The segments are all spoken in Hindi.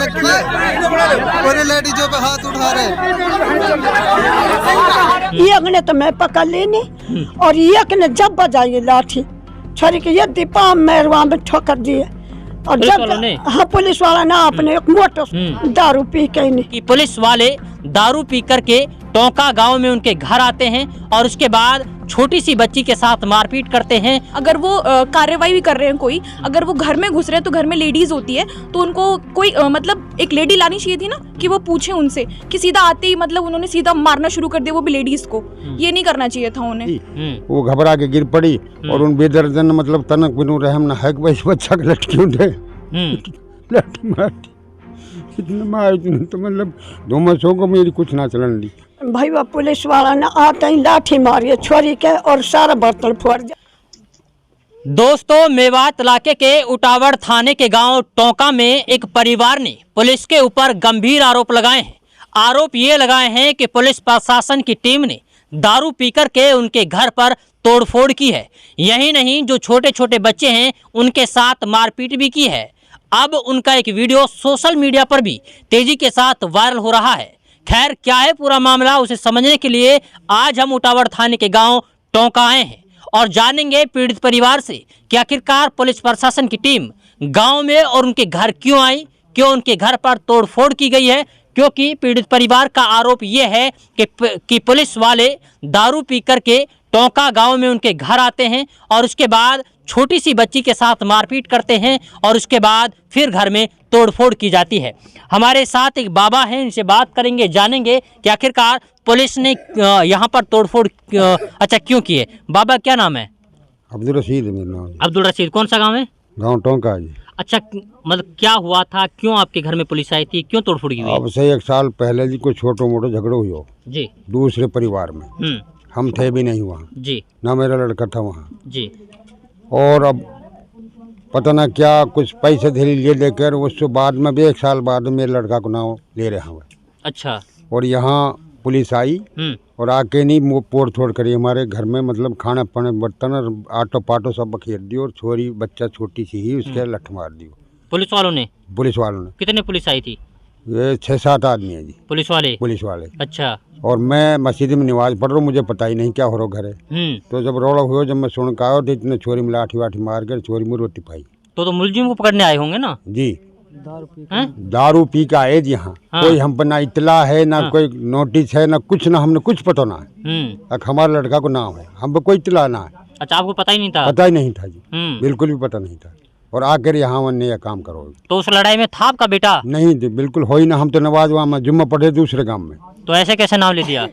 पूरे लेडीजों पे हाथ उठा रहे। एक ने तो मैं पकड़ लेनी और एक ने जब बजाई लाठी छोरी के ये दीपा मेरवा में ठोकर दिए और जब हाँ पुलिस वाला ना अपने एक मोटर दारू पी के नहीं। पुलिस वाले दारू पी करके टोंका गांव में उनके घर आते हैं और उसके बाद छोटी सी बच्ची के साथ मारपीट करते हैं। अगर वो कार्रवाई भी कर रहे हैं कोई, अगर वो घर में घुस रहे हैं तो घर में लेडीज होती है तो उनको कोई मतलब एक लेडी लानी चाहिए थी ना कि वो पूछे उनसे कि सीधा आते ही मतलब उन्होंने सीधा मारना शुरू कर दिया वो भी लेडीज को। ये नहीं करना चाहिए था उन्हें। वो घबरा के गिर पड़ी और उन बेदर्जन मतलब तनक बिनु रहम न है कि बच्चा के लटकी उठे लटकी मारी इतना मार तो मतलब धुमसों को मेरी कुछ ना चलन ली। भाई वो पुलिस वाला ने आते ही लाठी मारी छोरी के और सारा बर्तन फोड़ दिया। दोस्तों, मेवात इलाके के उटावड़ थाने के गांव टोंका में एक परिवार ने पुलिस के ऊपर गंभीर आरोप लगाए हैं। आरोप ये लगाए हैं कि पुलिस प्रशासन की टीम ने दारू पीकर के उनके घर पर तोड़फोड़ की है। यही नहीं, जो छोटे छोटे बच्चे हैं उनके साथ मारपीट भी की है। अब उनका एक वीडियो सोशल मीडिया पर भी तेजी के साथ वायरल हो रहा है। खैर, क्या है पूरा मामला, उसे समझने के लिए आज हम उटावड़ थाने के गांव टोंका आए हैं और जानेंगे पीड़ित परिवार से कि आखिरकार पुलिस प्रशासन की टीम गांव में और उनके घर क्यों आई, क्यों उनके घर पर तोड़फोड़ की गई है। क्योंकि पीड़ित परिवार का आरोप ये है कि पुलिस वाले दारू पी करके टोंका गांव में उनके घर आते हैं और उसके बाद छोटी सी बच्ची के साथ मारपीट करते हैं और उसके बाद फिर घर में तोड़फोड़ की जाती है। हमारे साथ एक बाबा हैं, इनसे बात करेंगे, जानेंगे कि आखिरकार पुलिस ने यहाँ पर तोड़फोड़ क्यों की है। बाबा, क्या नाम है? अब्दुल रशीद मेरा नाम। अब्दुल रशीद, कौन सा गांव है? गांव टोंका जी। अच्छा, मतलब क्या हुआ था, क्यों आपके घर में पुलिस आई थी, क्यों तोड़फोड़ की हुई? अब से 1 साल पहले जी कोई छोटो मोटो झगड़ो हुई हो जी दूसरे परिवार में। हम थे भी नहीं वहाँ जी, ना मेरा लड़का था वहाँ जी। और अब पता ना क्या कुछ पैसे धीरे ले लेकर उसके बाद में भी 1 साल बाद मेरे लड़का को नाम ले रहे हैं। अच्छा। और यहाँ पुलिस आई और आके नहीं पोड़ थोड़ करी हमारे घर में, मतलब खाना पाने बर्तन और आटो पाटो सब बखेर दियो और छोरी बच्चा छोटी सी ही उसके लठ मार दियो पुलिस वालों ने? पुलिस वालों ने। कितने पुलिस आई थी? ये 6-7 आदमी है जी। पुलिस वाले। अच्छा। और मैं मस्जिद में नमाज पढ़ रहा हूँ, मुझे पता ही नहीं क्या हो रहा घर है। तो जब रोड़ा हुआ, जब मैं सुन के आया तो इतने छोरी में लाठी वाठी मार कर छोरी में रोटी पाई। तो मुलजिम को पकड़ने आए होंगे ना? जी। दारू पी का आए जी यहाँ। कोई हम पर ना इतला है ना कोई नोटिस है ना कुछ, ना हमने कुछ पता ना है। हमारे लड़का को नाम है, हम पर कोई इतला ना है। अच्छा, आपको पता ही नहीं था? पता ही नहीं था जी, बिल्कुल भी पता नहीं था। और आकर यहाँ वन्य यह काम करो। तो उस लड़ाई में था आपका बेटा? नहीं, बिल्कुल हो ही ना। हम तो नवाज वहाँ में जुम्मा पढ़े दूसरे गांव में। तो ऐसे कैसे नाम ले दिया?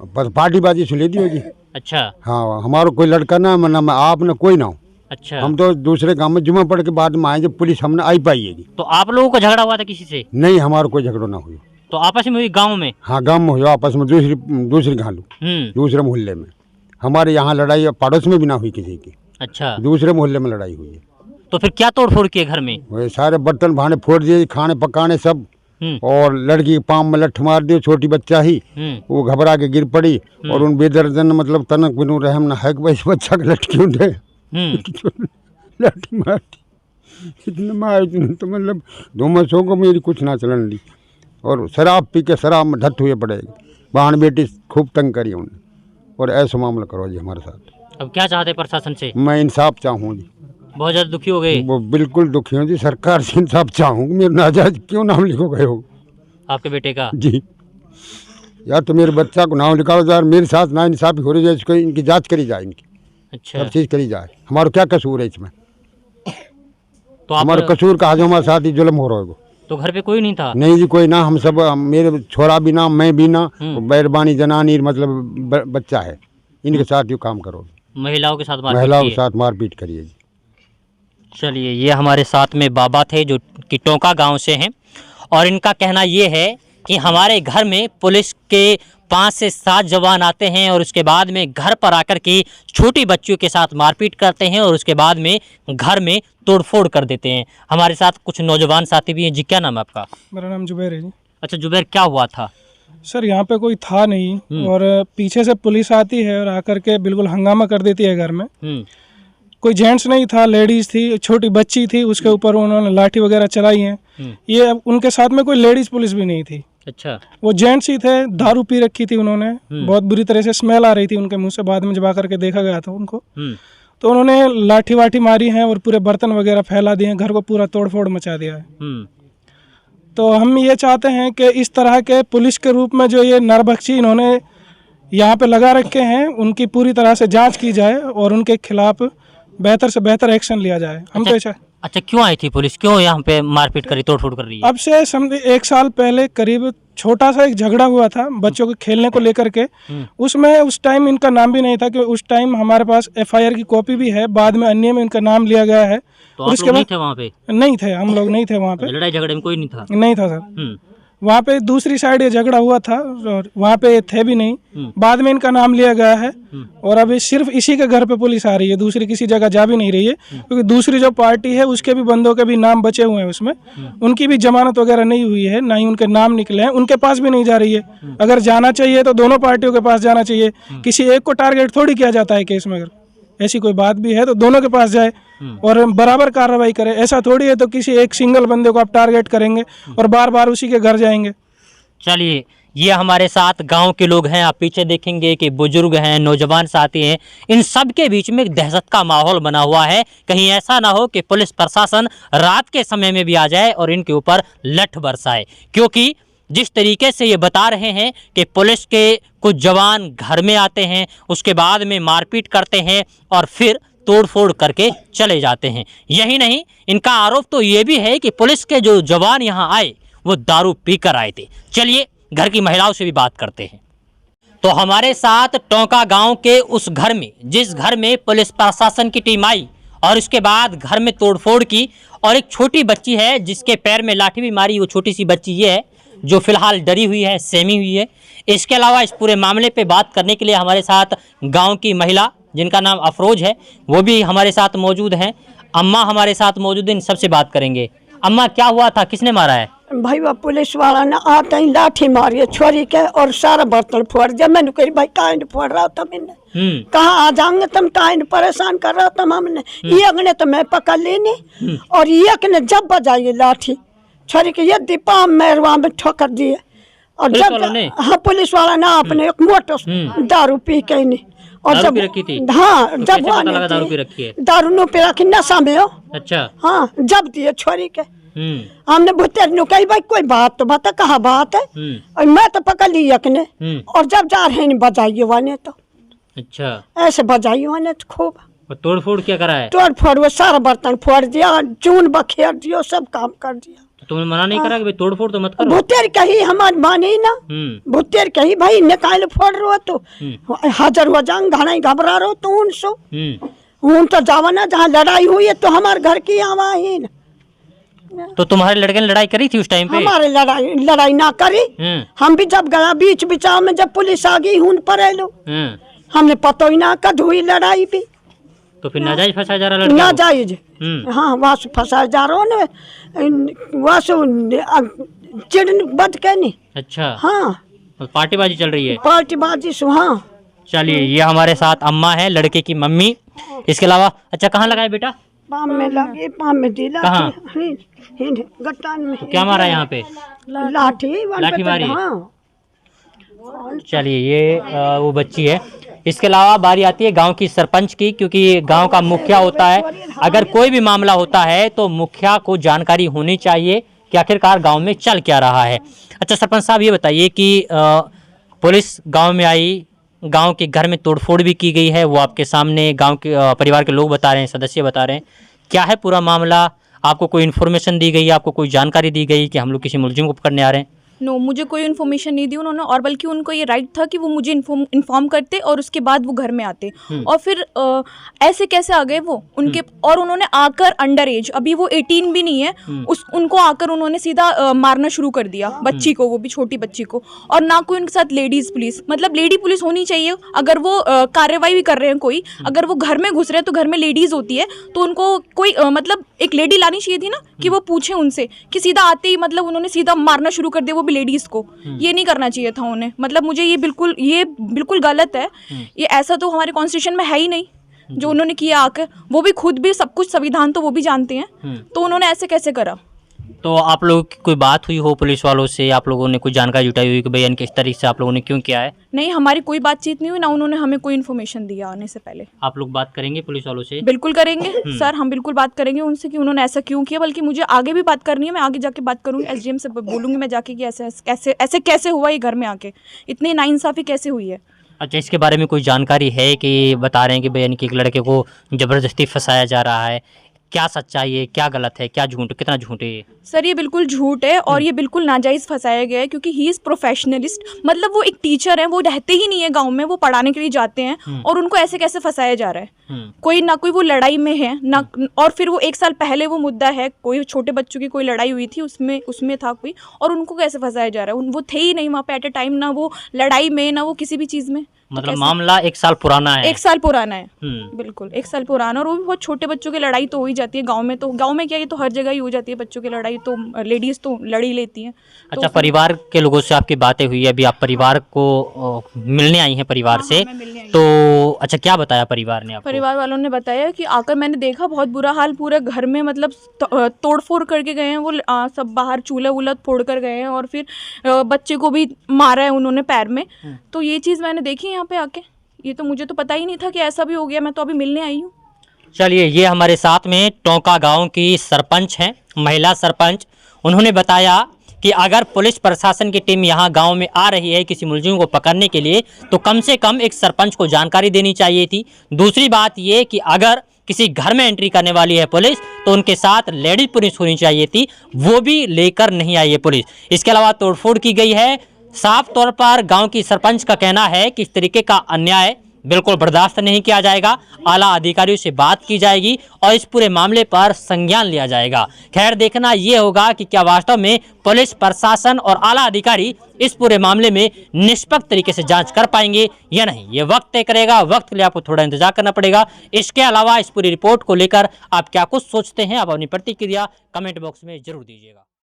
बस पार्टीबाजी से ले दियो जी। अच्छा। हाँ, हमारा कोई लड़का ना मैं आप न कोई ना हो। अच्छा। हम तो दूसरे गांव में जुम्मा पढ़ के बाद में आए, जब पुलिस हमने आई पाई है। तो आप लोगों को झगड़ा हुआ था किसी से? नहीं, हमारा कोई झगड़ा ना हुई। तो आपस में हुई गाँव में? हाँ, गाँव में हुआ आपस में, दूसरी घालू दूसरे मोहल्ले में। हमारे यहाँ लड़ाई पड़ोस में भी ना हुई किसी की। अच्छा। दूसरे मोहल्ले में लड़ाई हुई है। तो फिर क्या तोड़फोड़ किए घर में? वो सारे बर्तन भाने फोड़ दिए, खाने पकाने सब। और लड़की के पाँव में लठ मार दियो, छोटी बच्चा ही। वो घबरा के गिर पड़ी और उन बेदर्जन मतलब तनक बिनु रहम न है कि बच्चा के लटकी उठे लठी मार इतने मार तो मतलब धुमसों को मेरी कुछ ना चलन ली। और शराब पी के शराब में ढट हुए पड़ेगी। बहन बेटी खूब तंग करी उन्हें। और ऐसा मामला करो जी हमारे साथ। अब क्या चाहते प्रशासन से? मैं इंसाफ चाहूँ जी। बहुत ज्यादा दुखी हो गए? वो बिल्कुल दुखी हूँ जी। सरकार से इंसाफ चाहूँ। मेरे नाजायज क्यों नाम लिखो गए हो आपके बेटे का? जी यार, तो मेरे बच्चा को नाम लिखाओ यार। मेरे साथ ना इंसाफी हो रही है, इसको इनकी जांच करी जाए, इनकी। अच्छा। हर चीज़ करी जाए। हमारा क्या कसूर है इसमें? तो हमारे कसूर का आज हमारे साथ ही जुल्म हो रहा है। तो घर पे कोई नहीं था? नहीं जी, कोई ना। हम सब, मेरे छोरा भी ना, मैं भी ना, बैरबानी जनानी मतलब बच्चा है, इनके साथ यू काम करो। महिलाओं के साथ मारपीट करिए जी। चलिए, ये हमारे साथ में बाबा थे जो कि टोंका गांव से हैं और इनका कहना ये है कि हमारे घर में पुलिस के 5 से 7 जवान आते हैं और उसके बाद में घर पर आकर के छोटी बच्चियों के साथ मारपीट करते हैं और उसके बाद में घर में तोड़फोड़ कर देते हैं। हमारे साथ कुछ नौजवान साथी भी हैं। जी, क्या नाम है आपका? मेरा नाम जुबैर है जी। अच्छा जुबैर, क्या हुआ था? सर, यहाँ पे कोई था नहीं और पीछे से पुलिस आती है और आकर के बिल्कुल हंगामा कर देती है घर में। कोई जेंट्स नहीं था, लेडीज थी, छोटी बच्ची थी, उसके ऊपर उन्होंने लाठी वगैरह चलाई है ये उनके साथ में कोई लेडीज पुलिस भी नहीं थी। अच्छा। वो जेंट्स ही थे, दारू पी रखी थी उन्होंने, बहुत बुरी तरह से स्मेल आ रही थी उनके मुंह से, बाद में जब आकर के देखा गया था उनको, तो उन्होंने लाठी वाठी मारी है और पूरे बर्तन वगैरह फैला दिए हैं, घर को पूरा तोड़ फोड़ मचा दिया है। तो हम ये चाहते हैं कि इस तरह के पुलिस के रूप में जो ये नरभक्षी इन्होंने यहाँ पे लगा रखे हैं, उनकी पूरी तरह से जांच की जाए और उनके खिलाफ बेहतर से बेहतर एक्शन लिया जाए। हम तो अच्छा, क्यों आई थी पुलिस, क्यों यहाँ पे मारपीट करी, तोड़फोड़ कर रही है? अब से समझे 1 साल पहले करीब छोटा सा एक झगड़ा हुआ था बच्चों के खेलने को लेकर के। उसमें उस टाइम इनका नाम भी नहीं था, कि उस टाइम हमारे पास FIR की कॉपी भी है, बाद में अन्य में इनका नाम लिया गया है। तो आप लोग नहीं थे वहाँ पे? नहीं थे, हम लोग नहीं थे वहाँ पे। लड़ाई झगड़े में कोई नहीं था? नहीं था सर। वहाँ पे दूसरी साइड ये झगड़ा हुआ था और वहाँ पे थे भी नहीं, बाद में इनका नाम लिया गया है। और अभी सिर्फ इसी के घर पे पुलिस आ रही है, दूसरी किसी जगह जा भी नहीं रही है, क्योंकि दूसरी जो पार्टी है उसके भी बंदों के भी नाम बचे हुए हैं उसमें, उनकी भी जमानत वगैरह नहीं हुई है, ना ही उनके नाम निकले हैं, उनके पास भी नहीं जा रही है। अगर जाना चाहिए तो दोनों पार्टियों के पास जाना चाहिए, किसी एक को टारगेट थोड़ी किया जाता है केस में। अगर ऐसी कोई बात भी है तो दोनों के पास जाए और बराबर कार्रवाई करे। ऐसा थोड़ी है तो किसी एक सिंगल बंदे को आप टारगेट करेंगे और बार बार उसी के घर जाएंगे। चलिए, ये हमारे साथ गांव के लोग हैं, आप पीछे देखेंगे कि बुजुर्ग हैं, नौजवान साथी हैं, इन सब के बीच में एक दहशत का माहौल बना हुआ है। कहीं ऐसा ना हो कि पुलिस प्रशासन रात के समय में भी आ जाए और इनके ऊपर लठ बरसाए, क्योंकि जिस तरीके से ये बता रहे हैं कि पुलिस के कुछ जवान घर में आते हैं, उसके बाद में मारपीट करते हैं और फिर तोड़फोड़ करके चले जाते हैं। यही नहीं, इनका आरोप तो ये भी है कि पुलिस के जो जवान यहाँ आए वो दारू पीकर आए थे। चलिए घर की महिलाओं से भी बात करते हैं। तो हमारे साथ टोंका गांव के उस घर में, जिस घर में पुलिस प्रशासन की टीम आई और उसके बाद घर में तोड़फोड़ की, और एक छोटी बच्ची है जिसके पैर में लाठी भी मारी, वो छोटी सी बच्ची ये है जो फिलहाल डरी हुई है, सहमी हुई है। इसके अलावा इस पूरे मामले पे बात करने के लिए हमारे साथ गांव की महिला जिनका नाम अफरोज है वो भी हमारे साथ मौजूद हैं। अम्मा हमारे साथ मौजूद हैं, इन सबसे बात करेंगे। अम्मा, क्या हुआ था, किसने मारा है? भाई वो पुलिस वाला ने आते ही लाठी मारी छोरी के और सारा बर्तन फोड़ दिया। मैंने कही भाई काहे फोड़ रहा था, मैंने कहा आ जाएंगे तुम, काहे परेशान कर रहा था हमने। एक ने तो मैं पकड़ लेनी और एक ने जब बजाई लाठी छोरी के ये दीपा मेरवा में ठोकर दिए। और जब हाँ पुलिस वाला ना अपने एक मोटर दारू पी के नहीं, और जब हाँ जब दारू पी रखी है, दारू नो पी रखी नशा में हो। अच्छा। हाँ जब दिए छोरी के, हमने भुतेर नु कही भाई कोई बात तो बता, कहा बात है। और मैं तो पकड़ ली यकने, और जब जा रहे हैं बजाइए वाने तो। अच्छा। ऐसे बजाइए वाने तो खूब। तोड़ फोड़ क्या करा है? तोड़ फोड़ वो सारा बर्तन फोड़ दिया, चून बखेर दिया, सब काम कर दिया। तो तुमने मना नहीं करा कि तोड़ फोड़ तो मत करो? भुतेर कही हमारी माने ना, भुतेर कही भाई निकाल फोड़ रो तो हाजिर हो जाऊं, घना घबरा रो तो उनसो उन तो जावा ना, जहाँ लड़ाई हुई है तो हमारे घर की आवा ही ना। तो तुम्हारे लड़के ने लड़ाई करी थी उस टाइम पे? हमारे लड़ाई ना करी। हम भी जब गया बीच बिचाव में, जब पुलिस आ गई हूं पर लो, हमने पता ही ना कद हुई लड़ाई भी। तो फिर नाजायज फंसा जा रहा लड़का? नाजायज, हाँ वहाँ से फंसा जा रहा है, वहाँ से चिड़न बद के नहीं। अच्छा। हाँ पार्टीबाजी चल रही है? पार्टीबाजी से। हाँ चलिए, ये हमारे साथ अम्मा है, लड़के की मम्मी। इसके अलावा अच्छा कहाँ लगाए बेटा? पाम में लगी, पाम में दिला। कहाँ? गट्टान में। तो क्या मारा यहाँ पे? लाठी मारी। हाँ। चलिए, ये वो बच्ची है। इसके अलावा बारी आती है गांव की सरपंच की, क्योंकि गांव का मुखिया होता है। अगर कोई भी मामला होता है तो मुखिया को जानकारी होनी चाहिए कि आखिरकार गांव में चल क्या रहा है। अच्छा सरपंच साहब, ये बताइए कि पुलिस गांव में आई, गांव के घर में तोड़फोड़ भी की गई है, वो आपके सामने गांव के परिवार के लोग बता रहे हैं, सदस्य बता रहे हैं। क्या है पूरा मामला? आपको कोई इन्फॉर्मेशन दी गई, आपको कोई जानकारी दी गई कि हम लोग किसी मुलजिम को पकड़ने आ रहे हैं? नो, मुझे कोई इन्फॉर्मेशन नहीं दी उन्होंने, और बल्कि उनको ये राइट था कि वो मुझे इन्फॉर्म करते और उसके बाद वो घर में आते। और फिर ऐसे कैसे आ गए वो उनके, और उन्होंने आकर अंडर एज, अभी वो 18 भी नहीं है, उनको आकर उन्होंने सीधा मारना शुरू कर दिया बच्ची को, वो भी छोटी बच्ची को। और ना कोई उनके साथ लेडीज पुलिस, मतलब लेडी पुलिस होनी चाहिए अगर वो कार्रवाई भी कर रहे हैं कोई, अगर वो घर में घुस रहे हैं तो घर में लेडीज होती है तो उनको कोई मतलब एक लेडी लानी चाहिए थी ना, कि वो पूछे उनसे, कि सीधा आते ही मतलब उन्होंने सीधा मारना शुरू कर दिया वो भी लेडीज को। ये नहीं करना चाहिए था उन्हें, मतलब मुझे ये बिल्कुल गलत है। ये ऐसा तो हमारे कॉन्स्टिट्यूशन में है ही नहीं जो उन्होंने किया आकर। वो भी खुद भी सब कुछ संविधान तो वो भी जानते हैं, तो उन्होंने ऐसे कैसे करा? तो आप लोगों की कोई बात हुई हो पुलिस वालों से, आप लोगों ने कोई जानकारी जुटाई हुई कि भैया इनके इस तरीके से आप लोगों ने क्यों किया है? नहीं, हमारी कोई बातचीत नहीं हुई, ना उन्होंने हमें कोई इन्फॉर्मेशन दिया आने से पहले। आप लोग बात करेंगे पुलिस वालों से? बिल्कुल करेंगे सर, हम बिल्कुल बात करेंगे उनसे कि उन्होंने ऐसा क्यों किया, बल्कि मुझे आगे भी बात करनी है, मैं आगे जाके बात करूँगी, SDM से बोलूँगी मैं जाके कि ऐसे कैसे हुआ ये घर में आके, इतनी नाइंसाफ़ी कैसे हुई है। अच्छा, इसके बारे में कोई जानकारी है कि बता रहे हैं कि भैया इनके एक लड़के को ज़बरदस्ती फंसाया जा रहा है, क्या सच्चाई है, क्या गलत है, क्या झूठ, कितना झूठ है ये? सर ये बिल्कुल झूठ है और ये बिल्कुल नाजायज़ फंसाया गया है, क्योंकि ही इज़ प्रोफेशनलिस्ट, मतलब वो एक टीचर है, वो रहते ही नहीं है गांव में, वो पढ़ाने के लिए जाते हैं और उनको ऐसे कैसे फंसाया जा रहा है। कोई ना कोई वो लड़ाई में है ना, और फिर वो 1 साल पहले वो मुद्दा है, कोई छोटे बच्चों की कोई लड़ाई हुई थी, उसमें था कोई, और उनको कैसे फंसाया जा रहा है? वो थे ही नहीं वहाँ पे एट ए टाइम, ना वो लड़ाई में ना वो किसी भी चीज़ में। मतलब मामला 1 साल पुराना है? 1 साल पुराना है, बिल्कुल 1 साल पुराना, और वो भी बहुत छोटे बच्चों की लड़ाई तो हो ही जाती है गांव में। तो गांव में क्या, ये तो हर जगह ही हो जाती है बच्चों की लड़ाई, तो लेडीज़ तो लड़ी लेती हैं। अच्छा, परिवार के लोगों से आपकी बातें हुई, अभी आप परिवार को मिलने आई हैं परिवार से, तो अच्छा क्या बताया परिवार ने आपको? परिवार वालों ने बताया कि आकर मैंने देखा बहुत बुरा हाल पूरे घर में, मतलब तोड़-फोड़ करके गए हैं वो, सब बाहर चूल्हा-वूल्हा फोड़ कर गए हैं, और फिर बच्चे को भी मारा है उन्होंने पैर में। तो ये चीज़ मैंने देखी यहाँ पे आके, ये तो मुझे तो पता ही नहीं था कि ऐसा भी हो गया, मैं तो अभी मिलने आई हूँ। चलिए, ये हमारे साथ में टोंका गांव की सरपंच हैं, महिला सरपंच। उन्होंने बताया कि अगर पुलिस प्रशासन की टीम यहाँ गांव में आ रही है किसी मुलजिम को पकड़ने के लिए, तो कम से कम एक सरपंच को जानकारी देनी चाहिए थी। दूसरी बात ये कि अगर किसी घर में एंट्री करने वाली है पुलिस, तो उनके साथ लेडीज पुलिस होनी चाहिए थी, वो भी लेकर नहीं आई है पुलिस। इसके अलावा तोड़फोड़ की गई है। साफ तौर पर गांव की सरपंच का कहना है कि इस तरीके का अन्याय बिल्कुल बर्दाश्त नहीं किया जाएगा, आला अधिकारियों से बात की जाएगी और इस पूरे मामले पर संज्ञान लिया जाएगा। खैर, देखना ये होगा कि क्या वास्तव में पुलिस प्रशासन और आला अधिकारी इस पूरे मामले में निष्पक्ष तरीके से जांच कर पाएंगे या नहीं, ये वक्त तय करेगा। वक्त के लिए आपको थोड़ा इंतजार करना पड़ेगा। इसके अलावा इस पूरी रिपोर्ट को लेकर आप क्या कुछ सोचते हैं, आप अपनी प्रतिक्रिया कमेंट बॉक्स में जरूर दीजिएगा।